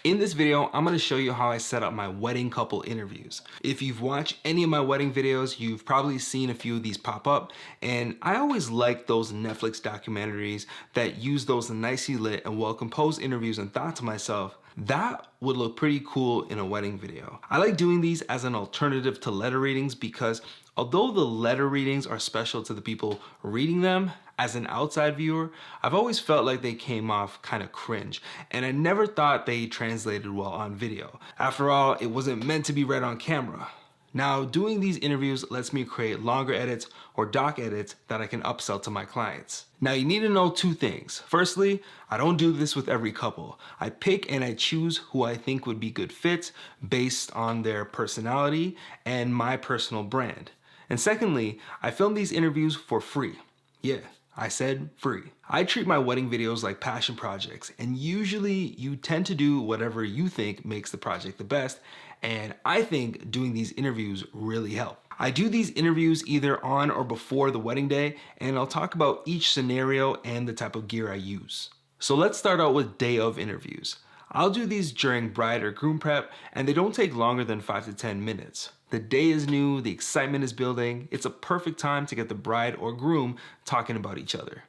In this video, I'm gonna show you how I set up my wedding couple interviews. If you've watched any of my wedding videos, you've probably seen a few of these pop up, and I always like those Netflix documentaries that use those nicely lit and well-composed interviews, and thought to myself, that would look pretty cool in a wedding video. I like doing these as an alternative to letter readings because although the letter readings are special to the people reading them, as an outside viewer, I've always felt like they came off kind of cringe, and I never thought they translated well on video. After all, it wasn't meant to be read on camera. Now, doing these interviews lets me create longer edits or doc edits that I can upsell to my clients. Now, you need to know two things. Firstly, I don't do this with every couple. I pick and I choose who I think would be good fits based on their personality and my personal brand. And secondly, I film these interviews for free. Yeah, I said free. I treat my wedding videos like passion projects, and usually you tend to do whatever you think makes the project the best, and I think doing these interviews really help. I do these interviews either on or before the wedding day, and I'll talk about each scenario and the type of gear I use. So let's start out with day of interviews. I'll do these during bride or groom prep, and they don't take longer than 5 to 10 minutes. The day is new, the excitement is building. It's a perfect time to get the bride or groom talking about each other.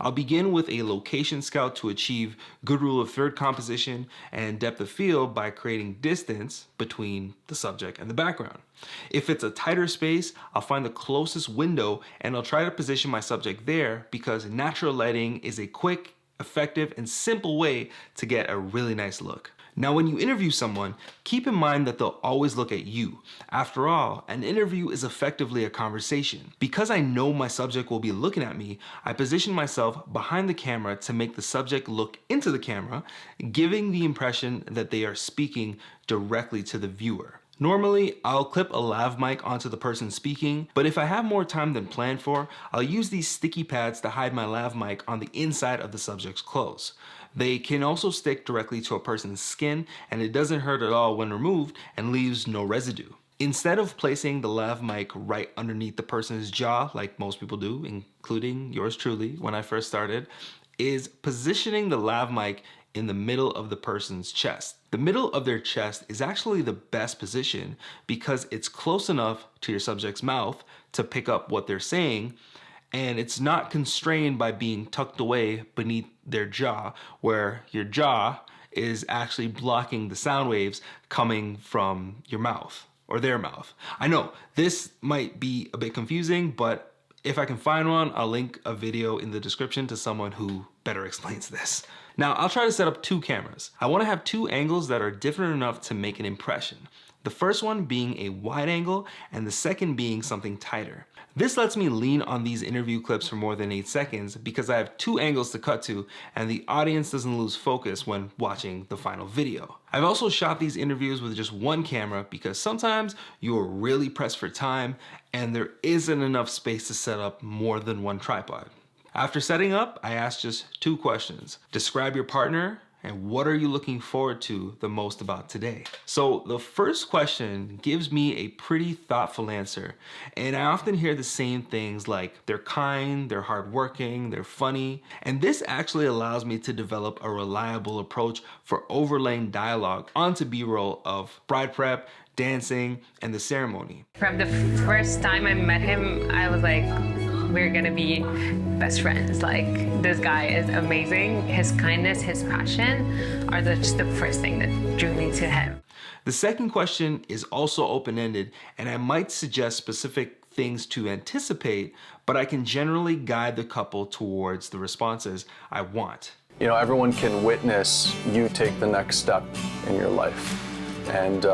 I'll begin with a location scout to achieve good rule of third composition and depth of field by creating distance between the subject and the background. If it's a tighter space, I'll find the closest window and I'll try to position my subject there because natural lighting is a quick, effective, and simple way to get a really nice look. Now, when you interview someone, keep in mind that they'll always look at you. After all, an interview is effectively a conversation. Because I know my subject will be looking at me, I position myself behind the camera to make the subject look into the camera, giving the impression that they are speaking directly to the viewer. Normally, I'll clip a lav mic onto the person speaking, but if I have more time than planned for, I'll use these sticky pads to hide my lav mic on the inside of the subject's clothes. They can also stick directly to a person's skin, and it doesn't hurt at all when removed and leaves no residue. Instead of placing the lav mic right underneath the person's jaw, like most people do, including yours truly when I first started, is positioning the lav mic in the middle of the person's chest. The middle of their chest is actually the best position because it's close enough to your subject's mouth to pick up what they're saying, and it's not constrained by being tucked away beneath their jaw, where your jaw is actually blocking the sound waves coming from your mouth or their mouth. I know this might be a bit confusing, but if I can find one, I'll link a video in the description to someone who better explains this. Now, I'll try to set up two cameras. I want to have two angles that are different enough to make an impression. The first one being a wide angle and the second being something tighter. This lets me lean on these interview clips for more than 8 seconds because I have two angles to cut to and the audience doesn't lose focus when watching the final video. I've also shot these interviews with just one camera because sometimes you are really pressed for time and there isn't enough space to set up more than one tripod. After setting up, I asked just 2 questions. Describe your partner, and what are you looking forward to the most about today? So the first question gives me a pretty thoughtful answer, and I often hear the same things like they're kind, they're hardworking, they're funny, and this actually allows me to develop a reliable approach for overlaying dialogue onto B-roll of bride prep, dancing, and the ceremony. From the first time I met him, I was like, we're gonna be best friends. Like, this guy is amazing. His kindness, his passion are just the first thing that drew me to him. The second question is also open-ended, and I might suggest specific things to anticipate, but I can generally guide the couple towards the responses I want. You know, everyone can witness you take the next step in your life. And,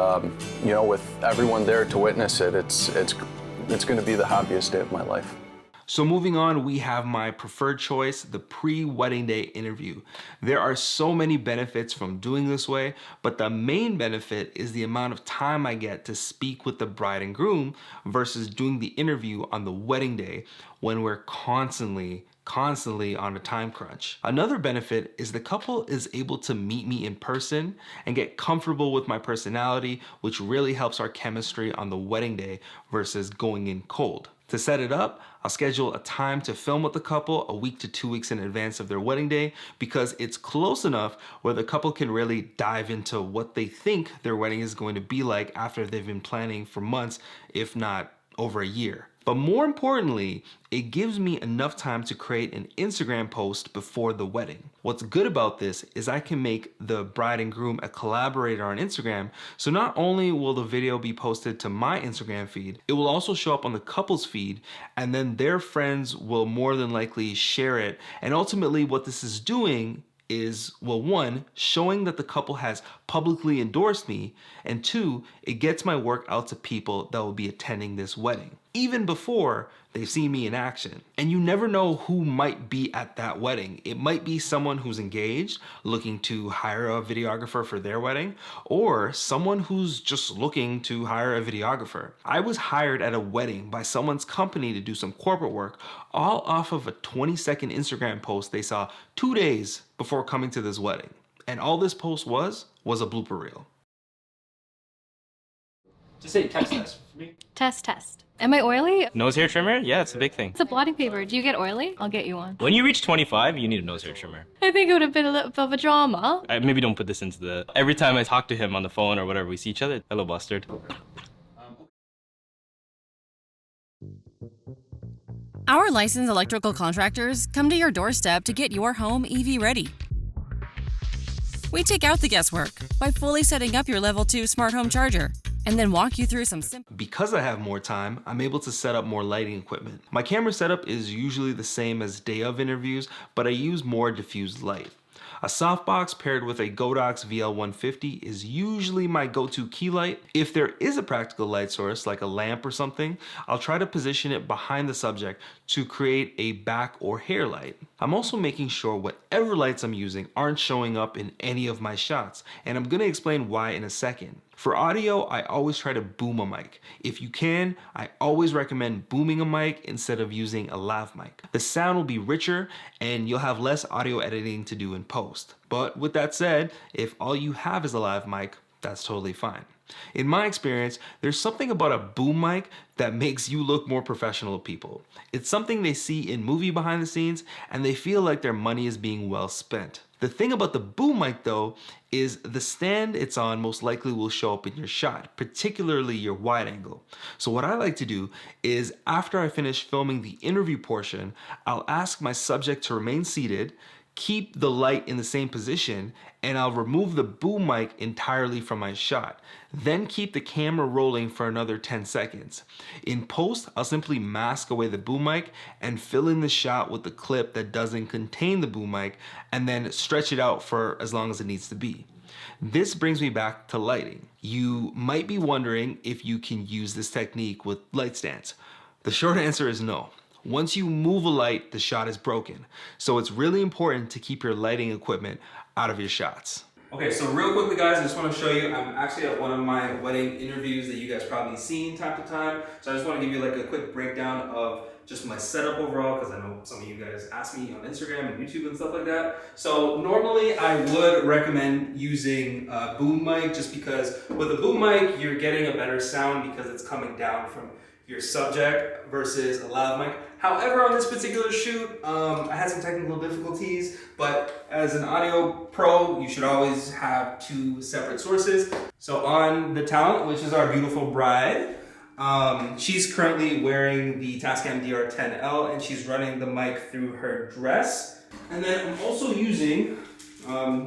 you know, with everyone there to witness it, it's gonna be the happiest day of my life. So moving on, we have my preferred choice, the pre-wedding day interview. There are so many benefits from doing this way, but the main benefit is the amount of time I get to speak with the bride and groom versus doing the interview on the wedding day when we're constantly on a time crunch. Another benefit is the couple is able to meet me in person and get comfortable with my personality, which really helps our chemistry on the wedding day versus going in cold. To set it up, I'll schedule a time to film with the couple a week to 2 weeks in advance of their wedding day because it's close enough where the couple can really dive into what they think their wedding is going to be like after they've been planning for months, if not over a year. But more importantly, it gives me enough time to create an Instagram post before the wedding. What's good about this is I can make the bride and groom a collaborator on Instagram, so not only will the video be posted to my Instagram feed, it will also show up on the couple's feed, and then their friends will more than likely share it. And ultimately what this is doing is, well, one, showing that the couple has publicly endorsed me, and two, it gets my work out to people that will be attending this wedding, even before they've seen me in action. And you never know who might be at that wedding. It might be someone who's engaged, looking to hire a videographer for their wedding, or someone who's just looking to hire a videographer. I was hired at a wedding by someone's company to do some corporate work, all off of a 20-second Instagram post they saw 2 days before coming to this wedding. And all this post was a blooper reel. Just say test for me. Test. Am I oily? Nose hair trimmer? Yeah, it's a big thing. It's a blotting paper. Do you get oily? I'll get you one. When you reach 25, you need a nose hair trimmer. I think it would have been a little bit of a drama. Maybe don't put this into the... Every time I talk to him on the phone or whatever, we see each other, hello, Bustard. Our licensed electrical contractors come to your doorstep to get your home EV ready. We take out the guesswork by fully setting up your level 2 smart home charger and then walk you through some simple... Because I have more time, I'm able to set up more lighting equipment. My camera setup is usually the same as day of interviews, but I use more diffused light. A softbox paired with a Godox VL150 is usually my go-to key light. If there is a practical light source, like a lamp or something, I'll try to position it behind the subject to create a back or hair light. I'm also making sure whatever lights I'm using aren't showing up in any of my shots, and I'm gonna explain why in a second. For audio, I always try to boom a mic. If you can, I always recommend booming a mic instead of using a lav mic. The sound will be richer and you'll have less audio editing to do in post. But with that said, if all you have is a lav mic, that's totally fine. In my experience, there's something about a boom mic that makes you look more professional to people. It's something they see in movie behind the scenes and they feel like their money is being well spent. The thing about the boom mic though is the stand it's on most likely will show up in your shot, particularly your wide angle. So what I like to do is after I finish filming the interview portion, I'll ask my subject to remain seated, keep the light in the same position, and I'll remove the boom mic entirely from my shot. Then keep the camera rolling for another 10 seconds. In post, I'll simply mask away the boom mic and fill in the shot with the clip that doesn't contain the boom mic and then stretch it out for as long as it needs to be. This brings me back to lighting. You might be wondering if you can use this technique with light stands. The short answer is no. Once you move a light, the shot is broken. So it's really important to keep your lighting equipment out of your shots. Okay, so real quickly guys, I just want to show you, I'm actually at one of my wedding interviews that you guys probably seen time to time. So I just want to give you like a quick breakdown of just my setup overall, because I know some of you guys ask me on Instagram and YouTube and stuff like that. So normally I would recommend using a boom mic, just because with a boom mic, you're getting a better sound because it's coming down from your subject versus a lav mic. However, on this particular shoot, I had some technical difficulties, but as an audio pro, you should always have 2 separate sources. So on the talent, which is our beautiful bride, she's currently wearing the Tascam DR10L and she's running the mic through her dress. And then I'm also using,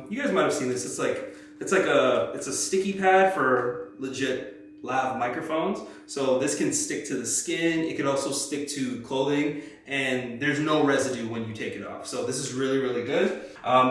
you guys might have seen this, it's a sticky pad for legit lav microphones. So this can stick to the skin, it could also stick to clothing, and there's no residue when you take it off. So this is really, really good.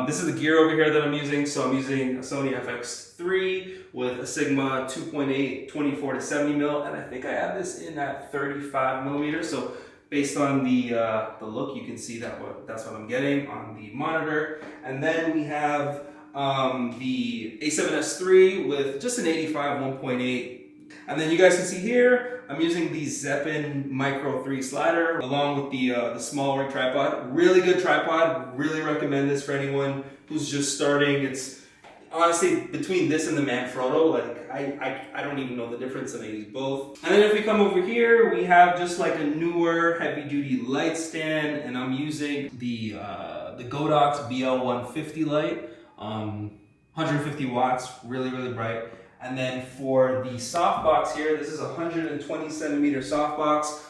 This is the gear over here that I'm using. So I'm using a Sony FX3 with a Sigma 2.8 24 to 70 mil, and I think I have this in at 35 millimeters. So based on the look, you can see that's what I'm getting on the monitor. And then we have the A7S III with just an 85 1.8. And then you guys can see here, I'm using the Zeppin Micro 3 slider along with the small rig tripod. Really good tripod, really recommend this for anyone who's just starting. It's Honestly, between this and the Manfrotto, like I don't even know the difference, and I use both. And then if we come over here, we have just like a newer heavy-duty light stand, and I'm using the Godox BL150 light, 150 watts, really bright. And then for the softbox here, this is a 120 centimeter softbox.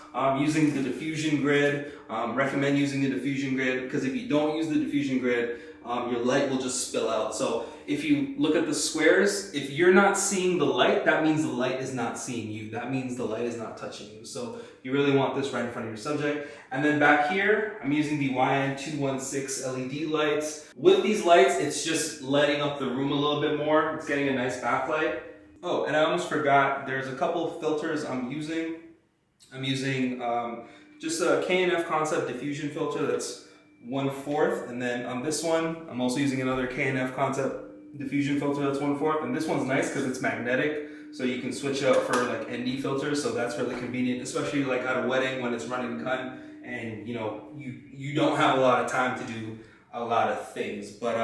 Using the diffusion grid, recommend using the diffusion grid, because if you don't use the diffusion grid, your light will just spill out. So if you look at the squares, if you're not seeing the light, that means the light is not seeing you. That means the light is not touching you. So you really want this right in front of your subject. And then back here, I'm using the YN216 LED lights. With these lights, it's just lighting up the room a little bit more. It's getting a nice backlight. Oh, and I almost forgot, there's a couple of filters I'm using. I'm using just a K&F Concept diffusion filter that's 1/4, and then on this one, I'm also using another K&F Concept diffusion filter that's 1/4, and this one's nice because it's magnetic, so you can switch out for like ND filters, so that's really convenient, especially like at a wedding when it's running gun, and you know, you don't have a lot of time to do a lot of things, but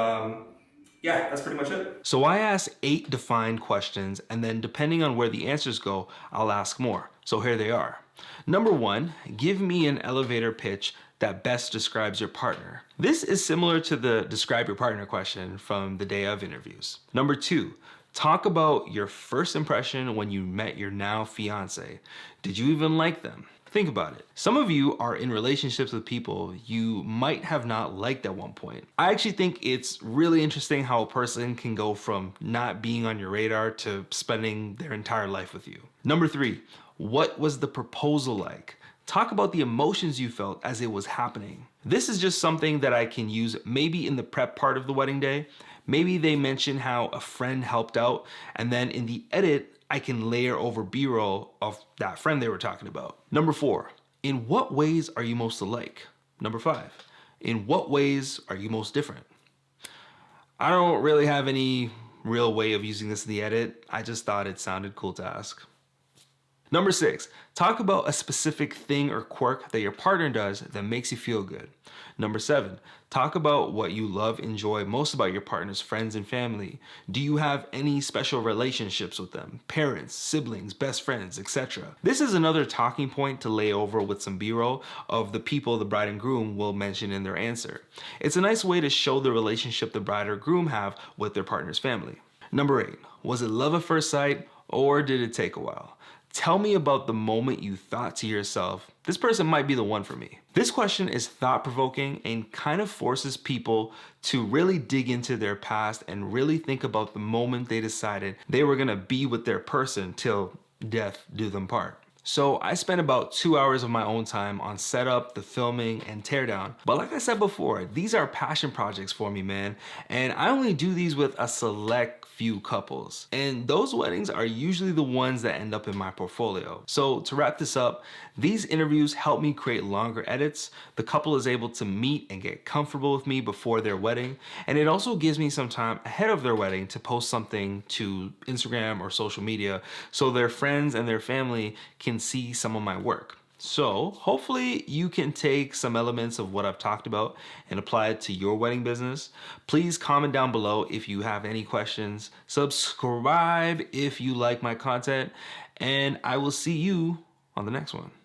yeah, that's pretty much it. So I asked 8 defined questions, and then depending on where the answers go, I'll ask more. So here they are. Number 1, give me an elevator pitch that best describes your partner. This is similar to the describe your partner question from the day of interviews. Number 2, talk about your first impression when you met your now fiance. Did you even like them? Think about it. Some of you are in relationships with people you might have not liked at one point. I actually think it's really interesting how a person can go from not being on your radar to spending their entire life with you. Number 3, what was the proposal like? Talk about the emotions you felt as it was happening. This is just something that I can use maybe in the prep part of the wedding day. Maybe they mention how a friend helped out, and then in the edit, I can layer over B-roll of that friend they were talking about. Number 4, in what ways are you most alike? Number 5, in what ways are you most different? I don't really have any real way of using this in the edit. I just thought it sounded cool to ask. Number 6, talk about a specific thing or quirk that your partner does that makes you feel good. Number 7, talk about what you love, enjoy most about your partner's friends and family. Do you have any special relationships with them? Parents, siblings, best friends, etc. This is another talking point to lay over with some B-roll of the people the bride and groom will mention in their answer. It's a nice way to show the relationship the bride or groom have with their partner's family. Number 8, was it love at first sight or did it take a while? Tell me about the moment you thought to yourself, this person might be the one for me. This question is thought-provoking and kind of forces people to really dig into their past and really think about the moment they decided they were gonna be with their person till death do them part. So I spent about 2 hours of my own time on setup, the filming, and teardown. But like I said before, these are passion projects for me, man. And I only do these with a select few couples. And those weddings are usually the ones that end up in my portfolio. So to wrap this up, these interviews help me create longer edits. The couple is able to meet and get comfortable with me before their wedding. And it also gives me some time ahead of their wedding to post something to Instagram or social media so their friends and their family can see some of my work. So hopefully you can take some elements of what I've talked about and apply it to your wedding business. Please comment down below if you have any questions. Subscribe if you like my content, and I will see you on the next one.